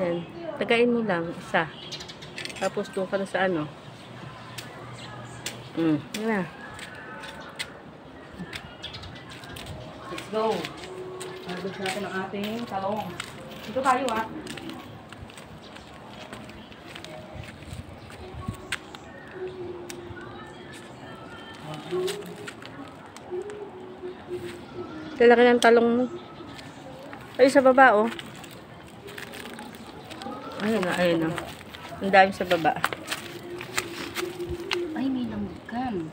Ayan. Tagain mo lang. Isa. Tapos doon ka na sa ano. Yan na. Let's go. Harvest natin ang ating talong. Dito tayo ah. Lalaki ng talong mo. Ay, sa baba, oh. Ayun na, ayun na. Ang dami sa baba. Ay, may lambukan.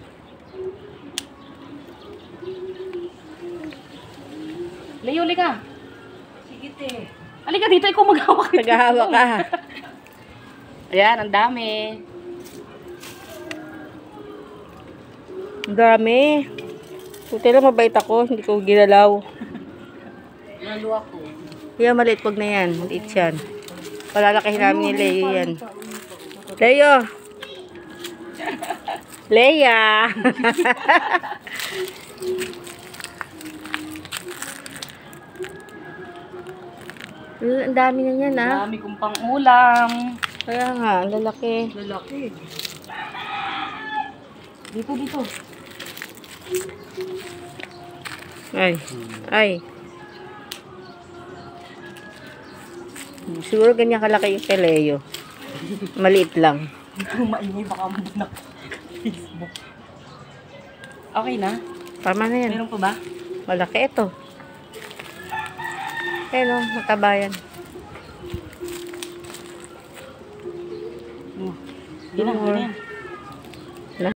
Leo, ka. Sige, te. Halika dito, ikaw maghawak. Naghahawak ka. Ayan, ang dami. Ang dami. Puti lang, mabait ako. Hindi ko ginalaw. Lalo ako. Yan, maliit. Wag na yan. Maliit yan. Palalakihin namin ni Leo yan. Leo! Leia! Ang dami na yan, Ang ah. dami kong pang-ulam. Kaya nga, ang lalaki. Lalaki. Dito, dito. Ay. Ay. Siguro ganyan kalaki yung kay Leo. Maliit lang. Maingay baka mabunak. Facebook. Okay na? Tama na yan. Meron pa ba? Malaki ito. Ayun o, matabayan. Yun na, yun na yan.